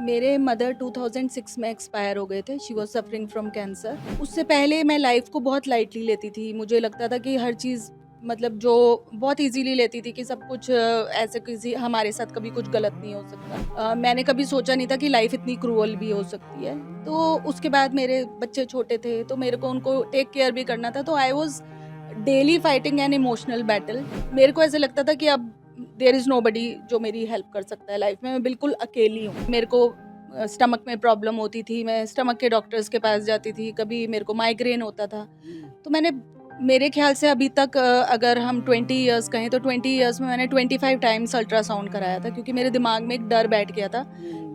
मेरे मदर 2006 में एक्सपायर हो गए थे। She was suffering from cancer. उससे पहले मैं लाइफ़ को बहुत लाइटली लेती थी। मुझे लगता था कि हर चीज़ मतलब जो बहुत ईज़िली लेती थी कि सब कुछ ऐसे किसी हमारे साथ कभी कुछ गलत नहीं हो सकता। मैंने कभी सोचा नहीं था कि लाइफ़ इतनी क्रूअल भी हो सकती है। तो उसके बाद मेरे बच्चे छोटे थे, तो मेरे को उनको टेक केयर भी करना था। तो I was daily fighting an emotional battle. मेरे को ऐसा लगता था कि अब देयर इज़ नोबडी जो मेरी हेल्प कर सकता है लाइफ में, मैं बिल्कुल अकेली हूँ। मेरे को स्टमक में प्रॉब्लम होती थी, मैं स्टमक के डॉक्टर्स के पास जाती थी, कभी मेरे को माइग्रेन होता था। तो मैंने मेरे ख्याल से अभी तक अगर हम 20 इयर्स कहें तो 20 इयर्स में मैंने 25 टाइम्स अल्ट्रासाउंड कराया था, क्योंकि मेरे दिमाग में एक डर बैठ गया था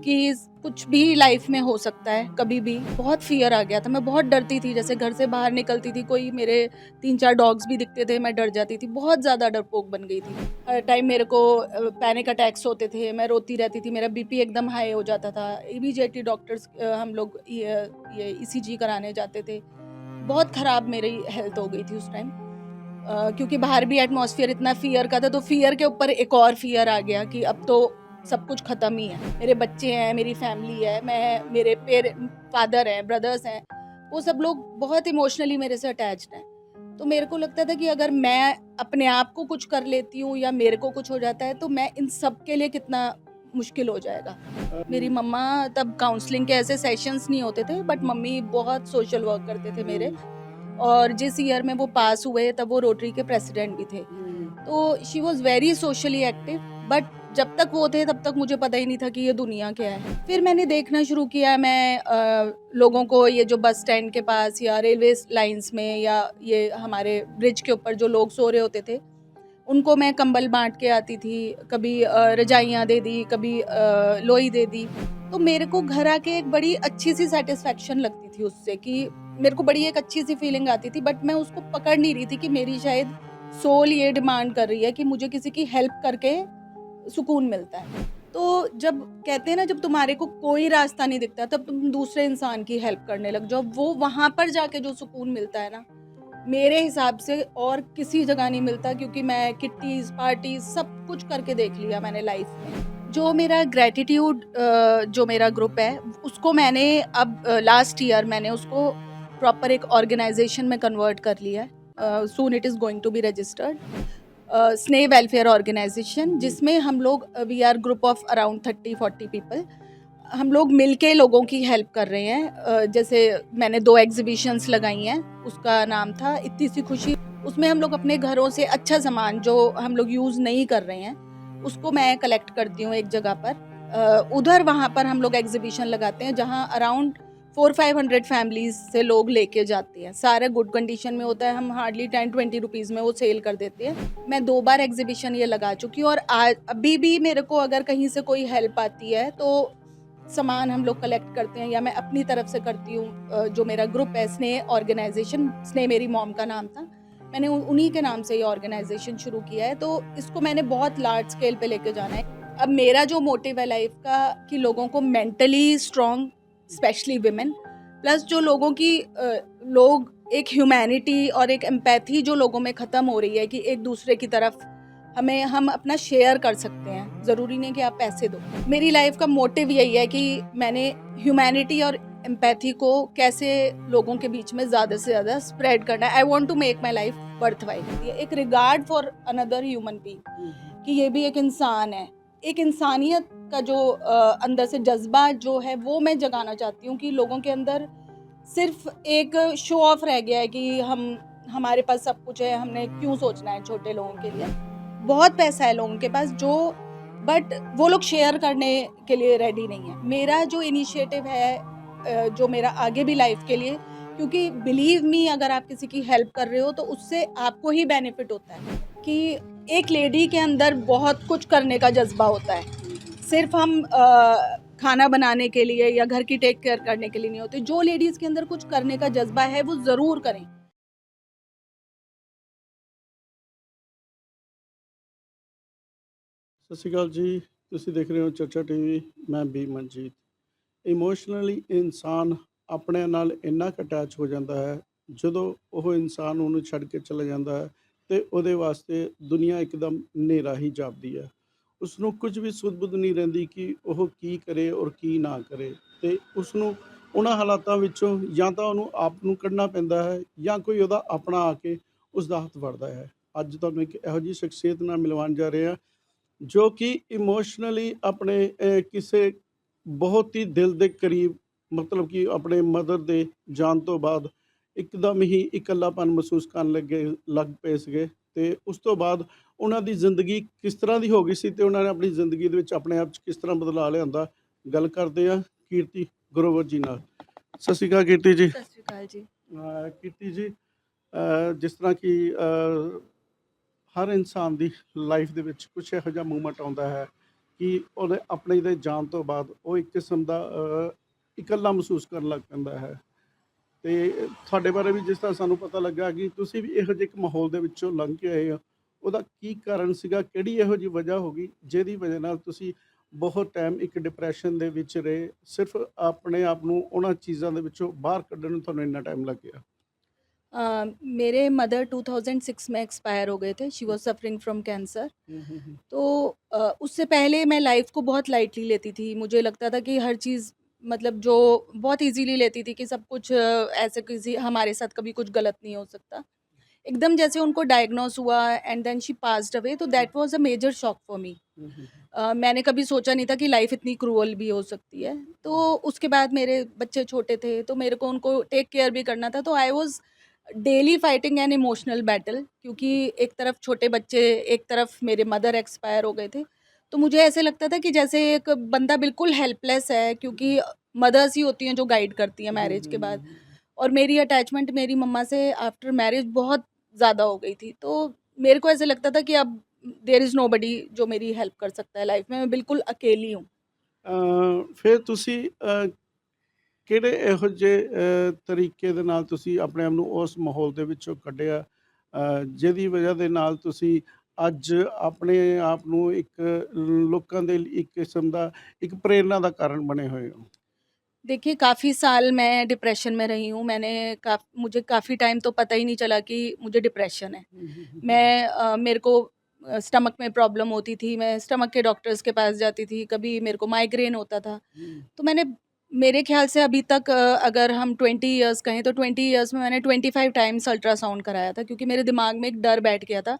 कि कुछ भी लाइफ में हो सकता है कभी भी। बहुत फ़ियर आ गया था, मैं बहुत डरती थी। जैसे घर से बाहर निकलती थी, कोई मेरे 3-4 डॉग्स भी दिखते थे, मैं डर जाती थी। बहुत ज़्यादा डरपोक बन गई थी। हर टाइम मेरे को पैनिक अटैक्स होते थे, मैं रोती रहती थी, मेरा बीपी एकदम हाई हो जाता था। इमीडिएटली डॉक्टर्स हम लोग ये ईसीजी कराने जाते थे। बहुत ख़राब मेरी हेल्थ हो गई थी उस टाइम। क्योंकि बाहर भी एटमॉस्फेयर इतना फ़ियर का था, तो फ़ियर के ऊपर एक और फ़ियर आ गया कि अब तो सब कुछ ख़त्म ही है। मेरे बच्चे हैं, मेरी फैमिली है, मेरे फादर हैं, ब्रदर्स हैं, वो सब लोग बहुत इमोशनली मेरे से अटैच्ड हैं। तो मेरे को लगता था कि अगर मैं अपने आप को कुछ कर लेती हूँ या मेरे को कुछ हो जाता है, तो मैं इन सब के लिए कितना मुश्किल हो जाएगा। मेरी मम्मा तब काउंसलिंग के ऐसे सेशंस नहीं होते थे, बट मम्मी बहुत सोशल वर्क करते थे मेरे। और जिस ईयर में वो पास हुए तब वो रोटरी के प्रेसिडेंट भी थे। तो she was very socially active, but जब तक वो थे तब तक मुझे पता ही नहीं था कि ये दुनिया क्या है। फिर मैंने देखना शुरू किया, मैं लोगों को ये जो बस स्टैंड के पास या रेलवे लाइन्स में या ये हमारे ब्रिज के ऊपर जो लोग सो रहे होते थे, उनको मैं कंबल बाँट के आती थी, कभी रजाइयाँ दे दी, कभी लोई दे दी। तो मेरे को घर आके एक बड़ी अच्छी-सी सैटिस्फैक्शन लगती थी उससे, कि मेरे को बड़ी एक अच्छी-सी फीलिंग आती थी, बट मैं उसको पकड़ नहीं रही थी कि मेरी शायद सोल ये डिमांड कर रही है कि मुझे किसी की हेल्प करके सुकून मिलता है। तो जब कहते हैं ना, जब तुम्हारे को कोई रास्ता नहीं दिखता तब तुम दूसरे इंसान की हेल्प करने लग जाओ, वो वहाँ पर जाके जो सुकून मिलता है ना, मेरे हिसाब से और किसी जगह नहीं मिलता। क्योंकि मैं किट्टीज़, पार्टीज़ सब कुछ करके देख लिया मैंने लाइफ़ में। जो मेरा ग्रैटिट्यूड जो मेरा ग्रुप है, उसको मैंने अब लास्ट ईयर मैंने उसको प्रॉपर एक ऑर्गेनाइज़ेशन में कन्वर्ट कर लिया है। Soon it is going to be registered. Sneh welfare organisation, जिसमें हम लोग we are group of around 30-40 people. हम लोग मिलके लोगों की हेल्प कर रहे हैं। जैसे मैंने 2 एग्ज़िबिशन्स लगाई हैं, उसका नाम था इत्ती सी खुशी। उसमें हम लोग अपने घरों से अच्छा सामान जो हम लोग यूज़ नहीं कर रहे हैं, उसको मैं कलेक्ट करती हूँ एक जगह पर। उधर वहाँ पर हम लोग एग्ज़िबिशन लगाते हैं, जहाँ अराउंड 400-500 फैमिलीज़ से लोग लेके जाते हैं। सारा गुड कंडीशन में होता है, हम हार्डली 10-20 रुपीज़ में वो सेल कर देते हैं। मैं 2 बार एग्ज़िबिशन ये लगा चुकी हूँ, और आज अभी भी मेरे को अगर कहीं से कोई हेल्प आती है, तो सामान हम लोग कलेक्ट करते हैं या मैं अपनी तरफ से करती हूँ। जो मेरा ग्रुप है स्नेह ऑर्गेनाइज़ेशन, स्नेह मेरी मॉम का नाम था। मैंने उन्हीं के नाम से ये ऑर्गेनाइज़ेशन शुरू किया है, तो इसको मैंने बहुत लार्ज स्केल पे लेके जाना है। अब मेरा जो मोटिव है लाइफ़ का, कि लोगों को mentally strong, specially women, plus जो लोगों की लोग एक ह्यूमैनिटी और एक एम्पैथी जो लोगों में ख़त्म हो रही है, कि एक दूसरे की तरफ हम अपना शेयर कर सकते हैं, ज़रूरी नहीं कि आप पैसे दो। मेरी लाइफ़ का मोटिव यही है कि मैंने ह्यूमैनिटी और एम्पैथी को कैसे लोगों के बीच में ज़्यादा से ज़्यादा स्प्रेड करना है। I want to make my life worthwhile. एक regard for another human being, कि ये भी एक इंसान है। एक इंसानियत का जो अंदर से जज़्बा जो है, वो मैं जगाना चाहती हूँ, कि लोगों के अंदर सिर्फ़ एक शो ऑफ रह गया है कि हमारे पास सब कुछ है, हमने क्यों सोचना है छोटे लोगों के लिए। बहुत पैसा है लोगों के पास, जो बट वो लोग शेयर करने के लिए रेडी नहीं है। मेरा जो इनिशिएटिव है, जो मेरा आगे भी लाइफ के लिए, क्योंकि बिलीव मी, अगर आप किसी की हेल्प कर रहे हो तो उससे आपको ही बेनिफिट होता है। कि एक लेडी के अंदर बहुत कुछ करने का जज्बा होता है, सिर्फ हम खाना बनाने के लिए या घर की टेक केयर करने के लिए नहीं होते। जो लेडीज के अंदर कुछ करने का जज्बा है, वो जरूर करें। ਸਤਿ ਸ਼੍ਰੀ ਅਕਾਲ ਜੀ। ਤੁਸੀਂ ਦੇਖ ਰਹੇ ਹੋ ਚਰਚਾ ਟੀਵੀ। ਮੈਂ ਬੀ ਮਨਜੀਤ। ਇਮੋਸ਼ਨਲੀ ਇਨਸਾਨ ਆਪਣੇ ਨਾਲ ਇੰਨਾ ਕੁ ਅਟੈਚ ਹੋ ਜਾਂਦਾ ਹੈ, ਜਦੋਂ ਉਹ ਇਨਸਾਨ ਉਹਨੂੰ ਛੱਡ ਕੇ ਚਲਾ ਜਾਂਦਾ ਹੈ ਤੇ ਉਹਦੇ ਵਾਸਤੇ ਦੁਨੀਆ ਇੱਕਦਮ ਹਨੇਰਾ ਹੀ ਜਾਪਦੀ ਹੈ। ਉਸਨੂੰ ਕੁਝ ਵੀ ਸੁੱਧ-ਬੁੱਧ ਨਹੀਂ ਰਹਿੰਦੀ ਕਿ ਉਹ ਕੀ ਕਰੇ ਔਰ ਕੀ ਨਾ ਕਰੇ ਅਤੇ ਉਸਨੂੰ ਉਹਨਾਂ ਹਾਲਾਤਾਂ ਵਿੱਚੋਂ ਜਾਂ ਤਾਂ ਉਹਨੂੰ ਆਪ ਨੂੰ ਕੱਢਣਾ ਪੈਂਦਾ ਹੈ ਜਾਂ ਕੋਈ ਉਹਦਾ ਆਪਣਾ ਆ ਕੇ ਉਸਦਾ ਹੱਥ ਫੜਦਾ ਹੈ। ਅੱਜ ਤੁਹਾਨੂੰ ਇੱਕ ਇਹੋ ਜਿਹੀ ਸ਼ਖਸੀਅਤ ਨਾਲ ਮਿਲਵਾਉਣ ਜਾ ਰਹੇ ਹਾਂ ਜੋ ਕਿ ਇਮੋਸ਼ਨਲੀ ਆਪਣੇ ਕਿਸੇ ਬਹੁਤ ਹੀ ਦਿਲ ਦੇ ਕਰੀਬ ਮਤਲਬ ਕਿ ਆਪਣੇ ਮਦਰ ਦੇ ਜਾਣ ਤੋਂ ਬਾਅਦ ਇੱਕਦਮ ਹੀ ਇਕੱਲਾਪਨ ਮਹਿਸੂਸ ਕਰਨ ਲੱਗ ਪਏ ਸੀਗੇ ਅਤੇ ਉਸ ਤੋਂ ਬਾਅਦ ਉਹਨਾਂ ਦੀ ਜ਼ਿੰਦਗੀ ਕਿਸ ਤਰ੍ਹਾਂ ਦੀ ਹੋ ਗਈ ਸੀ ਅਤੇ ਉਹਨਾਂ ਨੇ ਆਪਣੀ ਜ਼ਿੰਦਗੀ ਦੇ ਵਿੱਚ ਆਪਣੇ ਆਪ 'ਚ ਕਿਸ ਤਰ੍ਹਾਂ ਬਦਲਾਅ ਲਿਆਂਦਾ। ਗੱਲ ਕਰਦੇ ਹਾਂ ਕੀਰਤੀ ਗਰੋਵਰ ਜੀ ਨਾਲ। ਸਤਿ ਸ਼੍ਰੀ ਅਕਾਲ ਕੀਰਤੀ ਜੀ। ਸਤਿ ਸ਼੍ਰੀ ਅਕਾਲ ਜੀ। ਕੀਰਤੀ ਜੀ, ਜਿਸ ਤਰ੍ਹਾਂ ਕਿ ਹਰ ਇਨਸਾਨ ਦੀ ਲਾਈਫ ਦੇ ਵਿੱਚ ਕੁਛ ਇਹੋ ਜਿਹਾ ਮੂਮੈਂਟ ਆਉਂਦਾ ਹੈ ਕਿ ਉਹਦੇ ਆਪਣੇ ਦੇ ਜਾਣ ਤੋਂ ਬਾਅਦ ਉਹ ਇੱਕ ਕਿਸਮ ਦਾ ਇਕੱਲਾ ਮਹਿਸੂਸ ਕਰਨ ਲੱਗ ਪੈਂਦਾ ਹੈ ਅਤੇ ਤੁਹਾਡੇ ਬਾਰੇ ਵੀ ਜਿਸ ਤਰ੍ਹਾਂ ਸਾਨੂੰ ਪਤਾ ਲੱਗਾ ਕਿ ਤੁਸੀਂ ਵੀ ਇਹੋ ਜਿਹੇ ਇੱਕ ਮਾਹੌਲ ਦੇ ਵਿੱਚੋਂ ਲੰਘ ਕੇ ਆਏ ਹੋ, ਉਹਦਾ ਕੀ ਕਾਰਨ ਸੀਗਾ, ਕਿਹੜੀ ਇਹੋ ਜਿਹੀ ਵਜ੍ਹਾ ਹੋ ਗਈ ਜਿਹਦੀ ਵਜ੍ਹਾ ਨਾਲ ਤੁਸੀਂ ਬਹੁਤ ਟਾਈਮ ਇੱਕ ਡਿਪਰੈਸ਼ਨ ਦੇ ਵਿੱਚ ਰਹੇ, ਸਿਰਫ ਆਪਣੇ ਆਪ ਨੂੰ ਉਹਨਾਂ ਚੀਜ਼ਾਂ ਦੇ ਵਿੱਚੋਂ ਬਾਹਰ ਕੱਢਣ ਨੂੰ ਤੁਹਾਨੂੰ ਇੰਨਾ ਟਾਈਮ ਲੱਗ ਗਿਆ? मेरे मदर 2006 में एक्सपायर हो गए थे। She was suffering from cancer. तो उससे पहले मैं लाइफ को बहुत लाइटली लेती थी। मुझे लगता था कि हर चीज़ मतलब जो बहुत इजीली लेती थी कि सब कुछ ऐसे किसी हमारे साथ कभी कुछ गलत नहीं हो सकता। एकदम जैसे उनको डायग्नोस हुआ and then she passed away, तो that was a major shock for me. मैंने कभी सोचा नहीं था कि लाइफ इतनी क्रूअल भी हो सकती है। तो उसके बाद मेरे बच्चे छोटे थे तो मेरे को उनको टेक केयर भी करना था। तो I was daily fighting an emotional battle, क्योंकि एक तरफ छोटे बच्चे, एक तरफ मेरे मदर एक्सपायर हो गए थे। तो मुझे ऐसे लगता था कि जैसे एक बंदा बिल्कुल हेल्पलेस है, क्योंकि मदर्स ही होती हैं जो गाइड करती हैं मैरिज के बाद। और मेरी अटैचमेंट मेरी मम्मा से आफ्टर मैरिज बहुत ज़्यादा हो गई थी। तो मेरे को ऐसे लगता था कि अब देयर इज़ नोबडी जो मेरी हेल्प कर सकता है लाइफ में, मैं बिल्कुल अकेली हूँ। ਫਿਰ ਤੁਸੀਂ ਕਿਹੜੇ ਇਹੋ ਜਿਹੇ ਤਰੀਕੇ ਦੇ ਨਾਲ ਤੁਸੀਂ ਆਪਣੇ ਆਪ ਨੂੰ ਉਸ ਮਾਹੌਲ ਦੇ ਵਿੱਚੋਂ ਕੱਢਿਆ ਜਿਹਦੀ ਵਜ੍ਹਾ ਦੇ ਨਾਲ ਤੁਸੀਂ ਅੱਜ ਆਪਣੇ ਆਪ ਨੂੰ ਇੱਕ ਲੋਕਾਂ ਦੇ ਲਈ ਇੱਕ ਕਿਸਮ ਦਾ ਇੱਕ ਪ੍ਰੇਰਨਾ ਦਾ ਕਾਰਨ बने हुए हो? देखिए, काफ़ी साल मैं डिप्रेशन में रही हूँ। मुझे काफ़ी टाइम तो पता ही नहीं चला कि मुझे डिप्रेशन है। मेरे को स्टमक में प्रॉब्लम होती थी, मैं स्टमक के डॉक्टर्स के पास जाती थी, कभी मेरे को माइग्रेन होता था। तो मेरे ख़्याल से अभी तक अगर हम 20 इयर्स कहें तो 20 इयर्स में मैंने 25 टाइम्स अल्ट्रासाउंड कराया था, क्योंकि मेरे दिमाग में एक डर बैठ गया था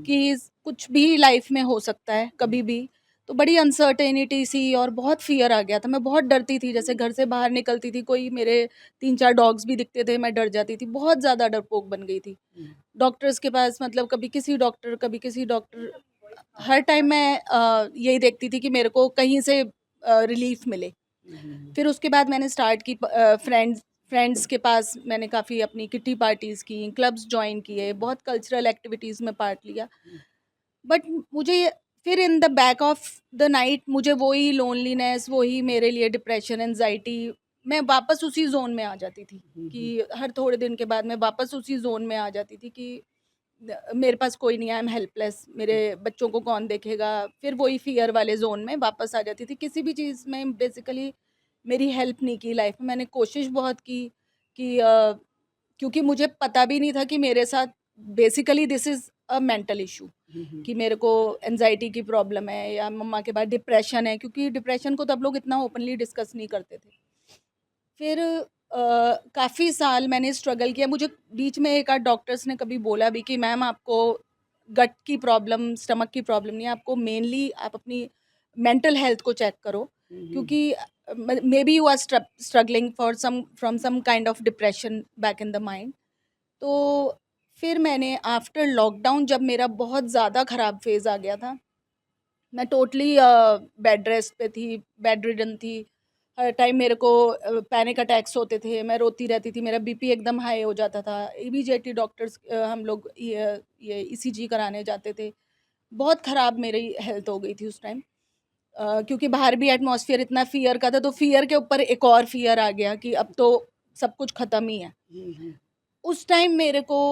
कि कुछ भी लाइफ में हो सकता है, कभी भी। तो बड़ी अनसर्टेनिटी सी और बहुत फ़ियर आ गया था। मैं बहुत डरती थी, जैसे घर से बाहर निकलती थी, कोई मेरे 3-4 डॉग्स भी दिखते थे, मैं डर जाती थी। बहुत ज़्यादा डरपोक बन गई थी। डॉक्टर्स के पास मतलब कभी किसी डॉक्टर, कभी किसी डॉक्टर, हर टाइम मैं यही देखती थी कि मेरे को कहीं से रिलीफ़ मिले। फिर उसके बाद मैंने स्टार्ट की फ्रेंड्स के पास मैंने काफ़ी अपनी किटी पार्टीज़ की, क्लब्स जॉइन किए, बहुत कल्चरल एक्टिविटीज़ में पार्ट लिया। बट मुझे फिर in the back of the night मुझे वही लोनलीनेस, वही मेरे लिए डिप्रेशन, एंजाइटी, मैं वापस उसी जोन में आ जाती थी कि हर थोड़े दिन के बाद मैं वापस उसी जोन में आ जाती थी कि मेरे पास कोई नहीं है, आई एम हेल्पलेस, मेरे बच्चों को कौन देखेगा। फिर वही फियर वाले जोन में वापस आ जाती थी। किसी भी चीज़ में बेसिकली मेरी हेल्प नहीं की लाइफ में। मैंने कोशिश बहुत की कि क्योंकि मुझे पता भी नहीं था कि मेरे साथ basically this is a mental issue, कि मेरे को एंजाइटी की प्रॉब्लम है या मम्मा के बाद डिप्रेशन है, क्योंकि डिप्रेशन को तब लोग इतना ओपनली डिस्कस नहीं करते थे। फिर काफ़ी साल मैंने स्ट्रगल किया। मुझे बीच में एक आध डॉक्टर्स ने कभी बोला भी कि मैम आपको गट की प्रॉब्लम, स्टमक की प्रॉब्लम नहीं है, आपको मेनली आप अपनी मेंटल हेल्थ को चेक करो, क्योंकि maybe you are struggling from some kind of depression back in the mind. तो फिर मैंने आफ्टर लॉकडाउन, जब मेरा बहुत ज़्यादा ख़राब फेज़ आ गया था, मैं टोटली बेड रेस्ट पे थी, बेड रिडन थी। हर टाइम मेरे को पैनिक अटैक्स होते थे, मैं रोती रहती थी, मेरा बीपी एकदम हाई हो जाता था। इमीडिएटली डॉक्टर्स, हम लोग ये ईसीजी कराने जाते थे। बहुत ख़राब मेरी हेल्थ हो गई थी उस टाइम, क्योंकि बाहर भी एटमॉस्फेयर इतना फ़ियर का था, तो फ़ियर के ऊपर एक और फ़ियर आ गया कि अब तो सब कुछ ख़त्म ही है। उस टाइम मेरे को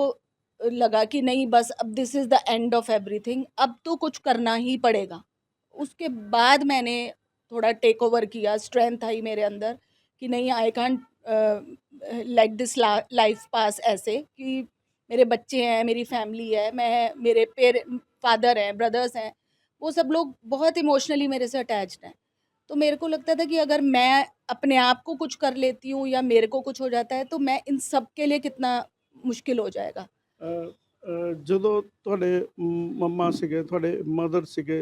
लगा कि नहीं, बस अब this is the end of everything, अब तो कुछ करना ही पड़ेगा। उसके बाद मैंने थोड़ा टेक ओवर किया, स्ट्रेंथ आई मेरे अंदर कि नहीं, I can't let this life pass ऐसे, कि मेरे बच्चे हैं, मेरी फैमिली है, मैं, मेरे फादर हैं, ब्रदर्स हैं, वो सब लोग बहुत इमोशनली मेरे से अटैच्ड हैं। तो मेरे को लगता था कि अगर मैं अपने आप को कुछ कर लेती हूँ या मेरे को कुछ हो जाता है तो मैं इन सब के लिए कितना मुश्किल हो जाएगा। ਜਦੋਂ ਤੁਹਾਡੇ ਮੰਮਾ ਸੀਗੇ, ਤੁਹਾਡੇ ਮਦਰ ਸੀਗੇ,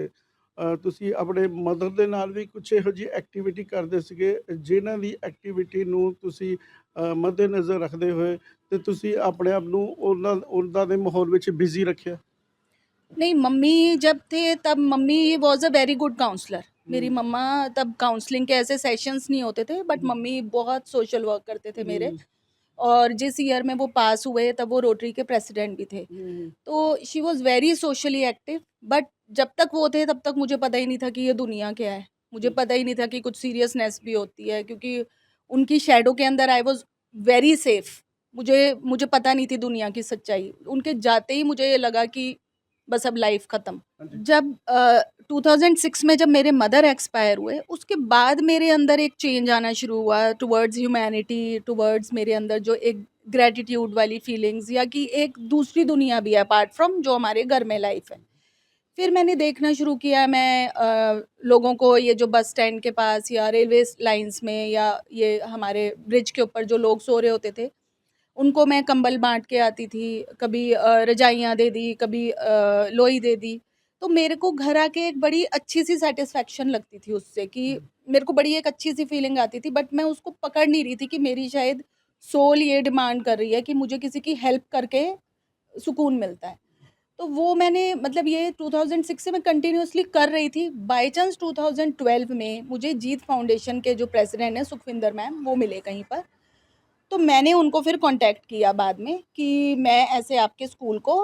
ਤੁਸੀਂ ਆਪਣੇ ਮਦਰ ਦੇ ਨਾਲ ਵੀ ਕੁਛ ਇਹੋ ਜਿਹੀ ਐਕਟੀਵਿਟੀ ਕਰਦੇ ਸੀਗੇ, ਜਿਨ੍ਹਾਂ ਦੀ ਐਕਟੀਵਿਟੀ ਨੂੰ ਤੁਸੀਂ ਮੱਦੇਨਜ਼ਰ ਰੱਖਦੇ ਹੋਏ ਤੇ ਤੁਸੀਂ ਆਪਣੇ ਆਪ ਨੂੰ ਉਹਨਾਂ ਦੇ ਮਾਹੌਲ ਵਿੱਚ ਬਿਜ਼ੀ ਰੱਖਿਆ? नहीं, मम्मी जब थे तब mummy was a very good counsellor. मेरी हुँ, मम्मा तब काउंसलिंग के ऐसे सेशंस नहीं होते थे, बट हुँ, मम्मी बहुत सोशल वर्क करते थे मेरे। हुँ, और जिस ईयर में वो पास हुए तब वो रोटरी के प्रेसिडेंट भी थे। हुँ, तो she was very socially active, but जब तक वो थे तब तक मुझे पता ही नहीं था कि ये दुनिया क्या है। मुझे हुँ, पता ही नहीं था कि कुछ सीरियसनेस भी होती है, क्योंकि उनकी शैडो के अंदर आई वाज़ वेरी सेफ। मुझे मुझे पता नहीं थी दुनिया की सच्चाई। उनके जाते ही मुझे ये लगा कि बस अब लाइफ ख़त्म। हाँ जी। जब 2006 में जब मेरे मदर एक्सपायर हुए, उसके बाद मेरे अंदर एक चेंज आना शुरू हुआ टुवर्ड्स ह्यूमैनिटी, टुवर्ड्स मेरे अंदर जो एक ग्रैटिट्यूड वाली फीलिंग्स, या कि एक दूसरी दुनिया भी है अपार्ट फ्रॉम जो हमारे घर में लाइफ है। फिर मैंने देखना शुरू किया, मैं लोगों को ये जो बस स्टैंड के पास या रेलवे लाइंस में या ये हमारे ब्रिज के ऊपर जो लोग सो रहे होते थे, उनको मैं कंबल बाँट के आती थी, कभी रज़ाइयाँ दे दी, कभी लोई दे दी। तो मेरे को घर आके एक बड़ी अच्छी-सी सैटिस्फैक्शन लगती थी उससे, कि मेरे को बड़ी एक अच्छी-सी फीलिंग आती थी, बट मैं उसको पकड़ नहीं रही थी कि मेरी शायद सोल ये डिमांड कर रही है कि मुझे किसी की हेल्प करके सुकून मिलता है। तो वो मैंने मतलब ये 2006 से मैं कंटिन्यूअसली कर रही थी। बाय चांस 2012 में मुझे जीत फाउंडेशन के जो प्रेसिडेंट हैं सुखविंदर मैम, वो मिले कहीं पर। तो मैंने उनको फिर कॉन्टैक्ट किया बाद में कि मैं ऐसे आपके स्कूल को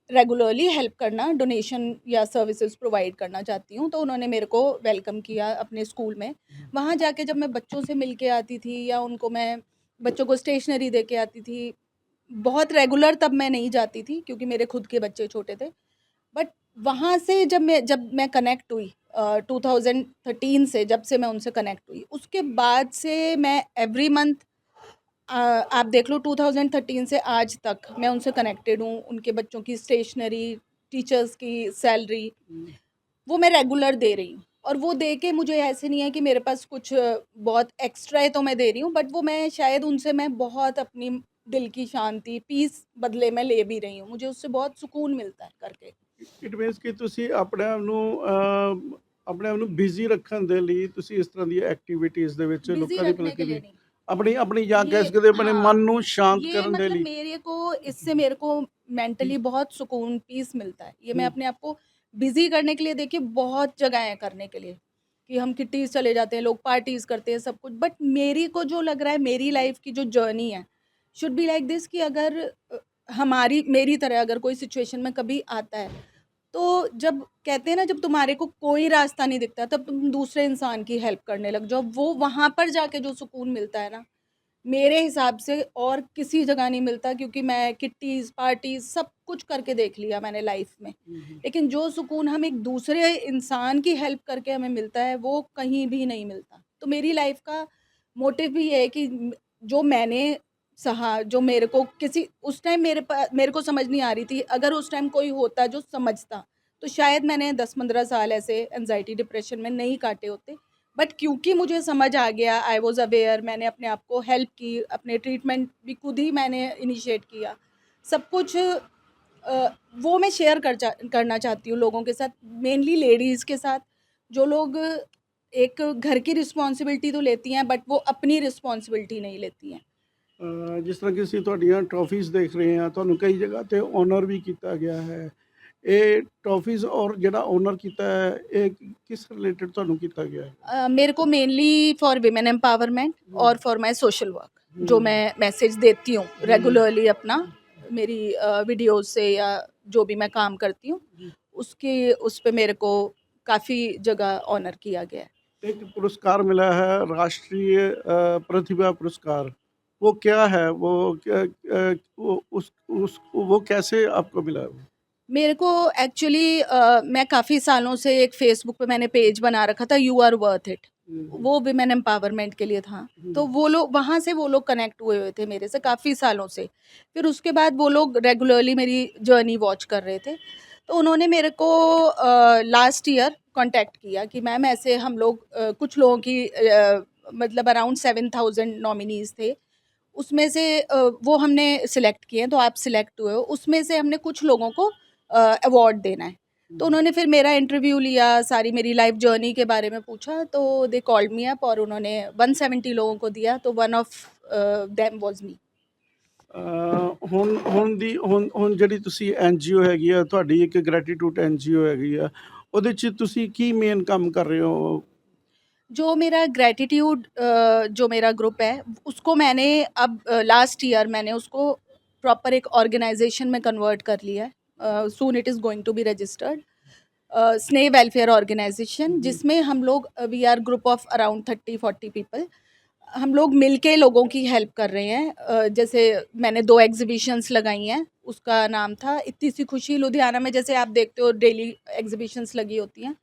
रेगुलरली हेल्प करना, डोनेशन या सर्विसेज प्रोवाइड करना चाहती हूँ। तो उन्होंने मेरे को वेलकम किया अपने स्कूल में। वहाँ जाके जब मैं बच्चों से मिल के आती थी या उनको मैं बच्चों को स्टेशनरी दे के आती थी, बहुत रेगुलर तब मैं नहीं जाती थी क्योंकि मेरे खुद के बच्चे छोटे थे। बट वहाँ से जब मैं कनेक्ट हुई 2013 से, जब से मैं उनसे कनेक्ट हुई, उसके बाद से मैं एवरी मंथ आप देख लो 2013 से आज तक मैं उनसे कनेक्टेड हूँ। उनके बच्चों की स्टेशनरी, टीचर्स की सैलरी, हुँ। वो मैं रेगुलर दे रही हूँ। और वो दे के मुझे ऐसे नहीं है कि मेरे पास कुछ बहुत एक्स्ट्रा है तो मैं दे रही हूँ, बट वो मैं शायद उनसे मैं बहुत अपनी दिल की शांति, पीस बदले में ले भी रही हूँ। मुझे उससे बहुत सुकून मिलता है करके। ਇਟ ਮੀਨਸ ਕਿ ਤੁਸੀਂ ਆਪਣੇ ਆਪ ਨੂੰ ਬਿਜ਼ੀ ਰੱਖਣ ਦੇ ਲਈ ਤੁਸੀਂ ਇਸ ਤਰ੍ਹਾਂ ਦੀਆਂ ਐਕਟੀਵਿਟੀਜ਼ ਦੇ ਵਿੱਚ बिज़ी ਲੋਕਾਂ ਦੀ ਭਲਾਈ रखने के लिए ਲਈ नहीं। ਆਪਣੀ ਆਪਣੀ ਜਾਂ ਕਹਿ ये ਸਕਦੇ ਆਪਣੇ हाँ, ਮਨ ਨੂੰ ਸ਼ਾਂਤ ये ਕਰਨ ਦੇ मतलब ਲਈ। मेरे को इससे मेरे को मेंटली बहुत सुकून, पीस मिलता है। ये मैं हुँ, अपने आप को बिज़ी करने के लिए देखिए बहुत जगह है करने के लिए, कि हम किट्टीज़ चले जाते हैं, लोग पार्टीज़ करते हैं, सब कुछ। बट मेरी को जो लग रहा है मेरी लाइफ़ की जो जर्नी है, शुड बी लाइक दिस कि अगर हमारी मेरी तरह अगर कोई सिचुएशन में कभी आता है, तो जब कहते हैं ना जब तुम्हारे को कोई रास्ता नहीं दिखता तब तुम दूसरे इंसान की हेल्प करने लग जाओ, वो वहाँ पर जाके जो सुकून मिलता है ना, मेरे हिसाब से और किसी जगह नहीं मिलता। क्योंकि मैं किट्टीज़, पार्टीज़ सब कुछ करके देख लिया मैंने लाइफ़ में। हुँ, हुँ। लेकिन जो सुकून हम एक दूसरे इंसान की हेल्प करके हमें मिलता है, वो कहीं भी नहीं मिलता। तो मेरी लाइफ़ का मोटिव भी ये है कि जो मैंने सहा, जो मेरे को किसी उस टाइम मेरे को समझ नहीं आ रही थी, अगर उस टाइम कोई होता जो समझता, तो शायद मैंने 10-15 साल ऐसे एंग्ज़ायटी, डिप्रेशन में नहीं काटे होते। बट क्योंकि मुझे समझ आ गया, आई वाज़ अवेयर, मैंने अपने आप को हेल्प की, अपने ट्रीटमेंट भी खुद ही मैंने इनिशिएट किया। सब कुछ वो मैं शेयर करना चाहती हूँ लोगों के साथ, मेनली लेडीज़ के साथ, जो लोग एक घर की रिस्पॉन्सिबिलिटी तो लेती हैं बट वो अपनी रिस्पॉन्सिबिलिटी नहीं लेती हैं। ਜਿਸ ਤਰ੍ਹਾਂ ਕਿ ਅਸੀਂ ਤੁਹਾਡੀਆਂ ਟਰੋਫੀਜ਼ ਦੇਖ ਰਹੇ ਹਾਂ, ਤੁਹਾਨੂੰ ਕਈ ਜਗ੍ਹਾ ਤੇ ਓਨਰ ਵੀ ਕੀਤਾ ਗਿਆ ਹੈ। ਇਹ ਟਰੋਫੀਜ਼ ਔਰ ਜਿਹੜਾ ਓਨਰ ਕੀਤਾ ਹੈ, ਇਹ ਕਿਸ ਰਿਲੇਟਡ ਤੁਹਾਨੂੰ ਕੀਤਾ ਗਿਆ ਹੈ? मेरे को मेनली फॉर विमेन एम्पावरमेंट हुँ, और फॉर माई सोशल वर्क, जो हुँ, मैं मैसेज देती हूँ हुँ, रेगुलरली अपना, मेरी वीडियोज़ से या जो भी मैं काम करती हूँ, हुँ। उसके उस पे मेरे को काफ़ी जगह ऑनर किया गया है। एक पुरस्कार मिला है राष्ट्रीय प्रतिभा पुरस्कार। वो क्या है? वो वो कैसे आपको मिला वो? मेरे को एक्चुअली मैं काफ़ी सालों से एक फ़ेसबुक पे मैंने पेज बना रखा था, यू आर वर्थ इट। हुँ, हुँ, वो विमेन एम्पावरमेंट के लिए था। तो हुँ, वो लोग वहाँ से वो लोग कनेक्ट हुए हुए थे मेरे से काफ़ी सालों से। फिर उसके बाद वो लोग रेगुलरली मेरी जर्नी वॉच कर रहे थे। तो उन्होंने मेरे को लास्ट ईयर कांटेक्ट किया कि मैम ऐसे हम लोग कुछ लोगों की मतलब अराउंड 7,000 नॉमिनीज़ थे। उसमें से वो हमने सिलेक्ट किए हैं, तो आप सिलेक्ट हुए हो। उसमें से हमने कुछ लोगों को अवार्ड देना है। तो उन्होंने फिर मेरा इंटरव्यू लिया, सारी मेरी लाइफ जर्नी के बारे में पूछा, तो दे कॉल्ड मी अप और उन्होंने 170 लोगों को दिया, तो वन ऑफ देम वाज़ मी। ਹੁਣ ਜਿਹੜੀ ਤੁਸੀਂ ਐਨਜੀਓ ਹੈਗੀ ਆ, ਤੁਹਾਡੀ ਇੱਕ ਗ੍ਰੈਟੀਟਿਊਡ ਐਨਜੀਓ ਹੈਗੀ ਆ, ਉਹਦੇ 'ਚ ਤੁਸੀਂ ਕੀ ਮੇਨ ਕੰਮ ਕਰ ਰਹੇ ਹੋ? जो मेरा ग्रैटिट्यूड जो मेरा ग्रुप है, उसको मैंने अब लास्ट ईयर मैंने उसको प्रॉपर एक ऑर्गेनाइजेशन में कन्वर्ट कर लिया है। Soon it is going to be registered Sneh welfare organisation, जिसमें हम लोग we are group of around 30-40 people. हम लोग मिलके लोगों की हेल्प कर रहे हैं। जैसे मैंने 2 एग्ज़िबिशंस लगाई हैं, उसका नाम था इत्ती सी खुशी लुधियाना में। जैसे आप देखते हो डेली एग्ज़िबिशंस लगी होती हैं,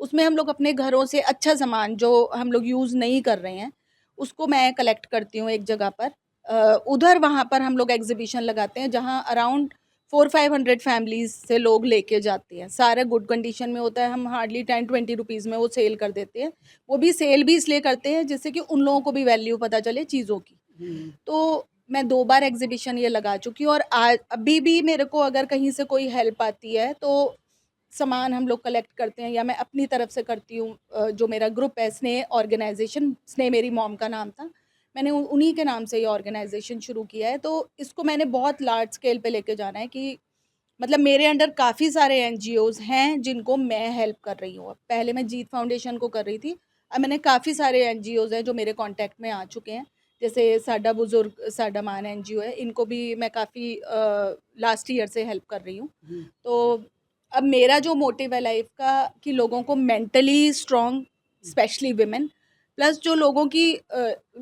उसमें हम लोग अपने घरों से अच्छा सामान जो हम लोग यूज़ नहीं कर रहे हैं, उसको मैं कलेक्ट करती हूँ एक जगह पर। उधर वहाँ पर हम लोग एग्ज़िबिशन लगाते हैं, जहाँ अराउंड 400-500 फैमिलीज़ से लोग लेके जाते हैं। सारा गुड कंडीशन में होता है, हम हार्डली 10-20 रुपीज़ में वो सेल कर देते हैं। वो भी सेल भी इसलिए करते हैं जिससे कि उन लोगों को भी वैल्यू पता चले चीज़ों की। तो मैं 2 बार एग्ज़िबिशन ये लगा चुकी हूँ, और आज अभी भी मेरे को अगर कहीं से कोई हेल्प आती है, तो सामान हम लोग कलेक्ट करते हैं या मैं अपनी तरफ से करती हूँ। जो मेरा ग्रुप है स्नेह ऑर्गेनाइजेशन, स्नेह मेरी मॉम का नाम था, मैंने उन्हीं के नाम से ये ऑर्गेनाइजेशन शुरू किया है। तो इसको मैंने बहुत लार्ज स्केल पे लेके जाना है कि मतलब मेरे अंडर काफ़ी सारे एनजीओज़ हैं जिनको मैं हेल्प कर रही हूँ। पहले मैं जीत फाउंडेशन को कर रही थी, अब मैंने काफ़ी सारे एनजीओज़ हैं जो मेरे कॉन्टैक्ट में आ चुके हैं। जैसे साडा बुजुर्ग साडा मान एनजीओ है, इनको भी मैं काफ़ी लास्ट ईयर से हेल्प कर रही हूँ। तो अब मेरा जो मोटिव है लाइफ का कि लोगों को mentally strong, specially women, plus जो लोगों की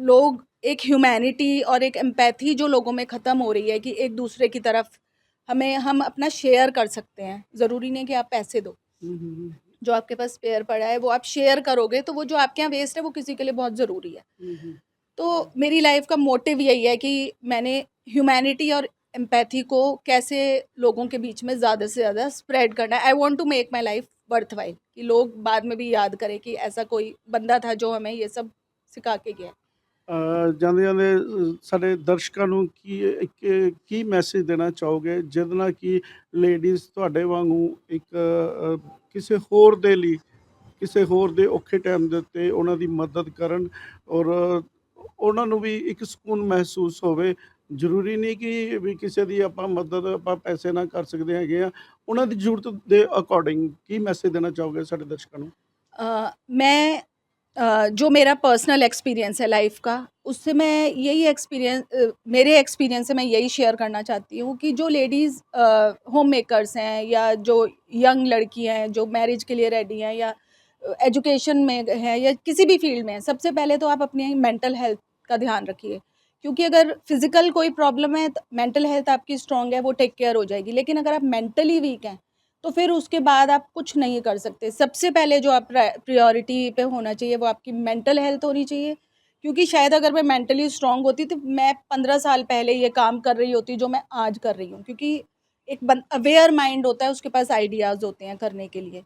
लोग एक ह्यूमैनिटी और एक एम्पैथी जो लोगों में ख़त्म हो रही है कि एक दूसरे की तरफ हम अपना शेयर कर सकते हैं। ज़रूरी नहीं कि आप पैसे दो, जो आपके पास स्पेयर पड़ा है वो आप शेयर करोगे, तो वो जो आपके यहाँ वेस्ट है वो किसी के लिए बहुत ज़रूरी है। तो मेरी लाइफ का मोटिव यही है कि मैंने ह्यूमैनिटी और एम्पैथी को कैसे लोगों के बीच में ज़्यादा से ज़्यादा स्प्रेड करना है। I want to make my life worthwhile, कि लोग बाद में भी याद करें कि ऐसा कोई बंदा था जो हमें ये सब सिखा के गया। ਜਾਂਦੇ ਜਾਂਦੇ ਸਾਡੇ ਦਰਸ਼ਕਾਂ ਨੂੰ ਕੀ ਮੈਸੇਜ ਦੇਣਾ ਚਾਹੋਗੇ, ਜਿਹਦੇ ਨਾਲ ਕਿ ਲੇਡੀਜ਼ ਤੁਹਾਡੇ ਵਾਂਗੂ ਇੱਕ ਕਿਸੇ ਹੋਰ ਦੇ ਲਈ, ਕਿਸੇ ਹੋਰ ਦੇ ਔਖੇ ਟਾਈਮ ਦੇ ਉੱਤੇ ਉਹਨਾਂ ਦੀ ਮਦਦ ਕਰਨ, ਔਰ ਉਹਨਾਂ ਨੂੰ ਵੀ ਇੱਕ ਸਕੂਨ ਮਹਿਸੂਸ ਹੋਵੇ। ਜ਼ਰੂਰੀ ਨਹੀਂ ਕਿ ਵੀ ਕਿਸੇ ਦੀ ਆਪਾਂ ਮਦਦ ਆਪਾਂ ਪੈਸੇ ਨਾਲ ਕਰ ਸਕਦੇ ਹੈਗੇ ਆ। ਉਹਨਾਂ ਦੀ ਜ਼ਰੂਰਤ ਦੇ ਅਕੋਰਡਿੰਗ ਕੀ ਮੈਸੇਜ देना ਚਾਹੋਗੇ ਸਾਡੇ ਦਰਸ਼ਕਾਂ ਨੂੰ? मैं जो मेरा पर्सनल एक्सपीरियंस है लाइफ का, उससे मैं यही मेरे एक्सपीरियंस से मैं यही शेयर करना चाहती हूँ कि जो लेडीज़ होम मेकर्स हैं या जो यंग लड़की हैं जो मैरिज के लिए रेडी हैं या एजुकेशन में हैं या किसी भी फील्ड में हैं, सबसे पहले तो आप अपनी मेंटल हेल्थ का ध्यान रखिए। क्योंकि अगर फिज़िकल कोई प्रॉब्लम है तो मेंटल हेल्थ आपकी स्ट्रॉन्ग है, वो टेक केयर हो जाएगी। लेकिन अगर आप मेंटली वीक हैं, तो फिर उसके बाद आप कुछ नहीं कर सकते। सबसे पहले जो आप प्रायोरिटी पे होना चाहिए वो आपकी मेंटल हेल्थ होनी चाहिए। क्योंकि शायद अगर मैं मेंटली स्ट्रॉन्ग होती तो मैं 15 साल पहले ये काम कर रही होती जो मैं आज कर रही हूँ। क्योंकि एक अवेयर माइंड होता है, उसके पास आइडियाज़ होते हैं करने के लिए।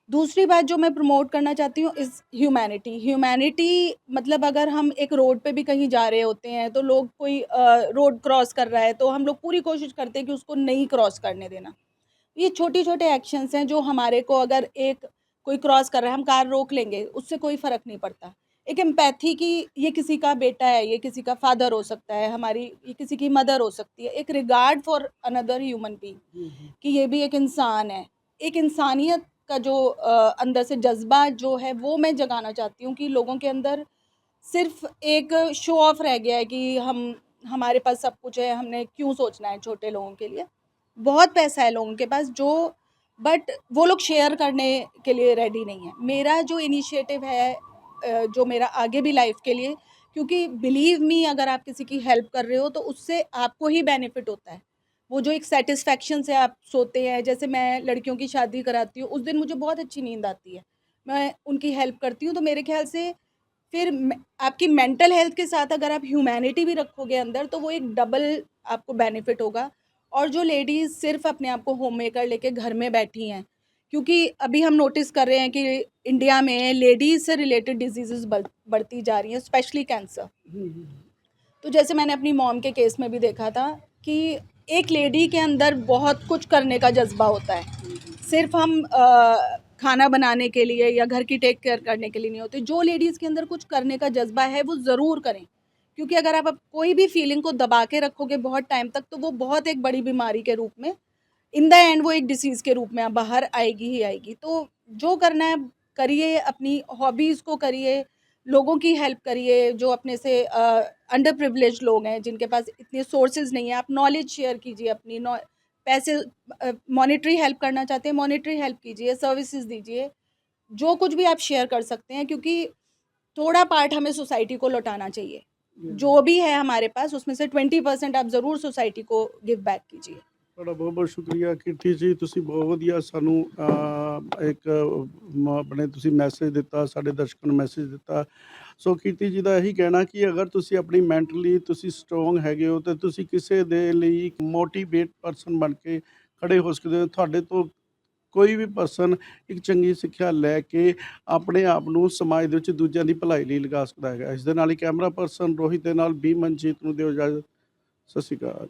दूसरी बात जो मैं प्रमोट करना चाहती हूँ इज़ ह्यूमैनिटी। ह्यूमैनिटी मतलब अगर हम एक रोड पे भी कहीं जा रहे होते हैं तो लोग कोई रोड क्रॉस कर रहा है तो हम लोग पूरी कोशिश करते हैं कि उसको नहीं क्रॉस करने देना। ये छोटे-छोटे एक्शंस हैं जो हमारे को, अगर एक कोई क्रॉस कर रहा है, हम कार रोक लेंगे, उससे कोई फ़र्क नहीं पड़ता। एक एम्पैथी कि ये किसी का बेटा है, ये किसी का फ़ादर हो सकता है, ये किसी की मदर हो सकती है। एक regard for another human being, कि ये भी एक इंसान है। एक इंसानियत का जो अंदर से जज़्बा जो है वो मैं जगाना चाहती हूँ कि लोगों के अंदर सिर्फ़ एक शो ऑफ रह गया है कि हमारे पास सब कुछ है, हमने क्यों सोचना है छोटे लोगों के लिए। बहुत पैसा है लोगों के पास, जो बट वो लोग शेयर करने के लिए रेडी नहीं है। मेरा जो इनिशिएटिव है जो मेरा आगे भी लाइफ के लिए, क्योंकि बिलीव मी अगर आप किसी की हेल्प कर रहे हो तो उससे आपको ही बेनिफिट होता है। वो जो एक सेटिस्फेक्शन से आप सोते हैं, जैसे मैं लड़कियों की शादी कराती हूँ, उस दिन मुझे बहुत अच्छी नींद आती है। मैं उनकी हेल्प करती हूँ, तो मेरे ख़्याल से फिर आपकी मेंटल हेल्थ के साथ अगर आप ह्यूमैनिटी भी रखोगे अंदर, तो वो एक डबल आपको बेनिफिट होगा। और जो लेडीज़ सिर्फ अपने आप को होम मेकर लेके घर में बैठी हैं, क्योंकि अभी हम नोटिस कर रहे हैं कि इंडिया में लेडीज़ से रिलेटेड डिजीज़ेज़ बढ़ती जा रही हैं, स्पेशली कैंसर। तो जैसे मैंने अपनी मॉम के केस में भी देखा था कि एक लेडी के अंदर बहुत कुछ करने का जज्बा होता है। सिर्फ हम खाना बनाने के लिए या घर की टेक केयर करने के लिए नहीं होते। जो लेडीज़ के अंदर कुछ करने का जज्बा है वो ज़रूर करें, क्योंकि अगर आप कोई भी फीलिंग को दबा के रखोगे बहुत टाइम तक तो वो बहुत एक बड़ी बीमारी के रूप में, इन द एंड वो एक डिसीज़ के रूप में बाहर आएगी ही आएगी। तो जो करना है करिए, अपनी हॉबीज़ को करिए, लोगों की हेल्प करिए, जो अपने से अंडर प्रिविलेज्ड लोग हैं, जिनके पास इतने सोर्सेज़ नहीं है, आप नॉलेज शेयर कीजिए अपनी पैसे मॉनेटरी हेल्प करना चाहते हैं, मॉनेटरी हेल्प कीजिए, सर्विसेज़ दीजिए, जो कुछ भी आप शेयर कर सकते हैं, क्योंकि थोड़ा पार्ट हमें सोसाइटी को लौटाना चाहिए। जो भी है हमारे पास उसमें से 20% आप ज़रूर सोसाइटी को गिव बैक कीजिए। ਤੁਹਾਡਾ ਬਹੁਤ ਬਹੁਤ ਸ਼ੁਕਰੀਆ ਕੀਰਤੀ ਜੀ, ਤੁਸੀਂ ਬਹੁਤ ਵਧੀਆ ਸਾਨੂੰ ਇੱਕ ਆਪਣੇ ਤੁਸੀਂ ਮੈਸੇਜ ਦਿੱਤਾ, ਸਾਡੇ ਦਰਸ਼ਕਾਂ ਨੂੰ ਮੈਸੇਜ ਦਿੱਤਾ। ਸੋ ਕੀਰਤੀ ਜੀ ਦਾ ਇਹੀ ਕਹਿਣਾ ਕਿ ਅਗਰ ਤੁਸੀਂ ਆਪਣੀ ਮੈਂਟਲੀ ਤੁਸੀਂ ਸਟਰੋਂਗ ਹੈਗੇ ਹੋ ਤਾਂ ਤੁਸੀਂ ਕਿਸੇ ਦੇ ਲਈ ਇੱਕ ਮੋਟੀਵੇਟ ਪਰਸਨ ਬਣ ਕੇ ਖੜੇ ਹੋ ਸਕਦੇ ਹੋ। ਤੁਹਾਡੇ ਤੋਂ ਕੋਈ ਵੀ ਪਰਸਨ ਇੱਕ ਚੰਗੀ ਸਿੱਖਿਆ ਲੈ ਕੇ ਆਪਣੇ ਆਪ ਨੂੰ ਸਮਾਜ ਦੇ ਵਿੱਚ ਦੂਜਿਆਂ ਦੀ ਭਲਾਈ ਲਈ ਲਗਾ ਸਕਦਾ ਹੈਗਾ। ਇਸ ਦੇ ਨਾਲ ਹੀ ਕੈਮਰਾ ਪਰਸਨ ਰੋਹਿਤ ਦੇ ਨਾਲ ਬੀ ਮਨਜੀਤ ਨੂੰ ਦਿਓ ਇਜਾਜ਼ਤ। ਸਤਿ ਸ਼੍ਰੀ ਅਕਾਲ।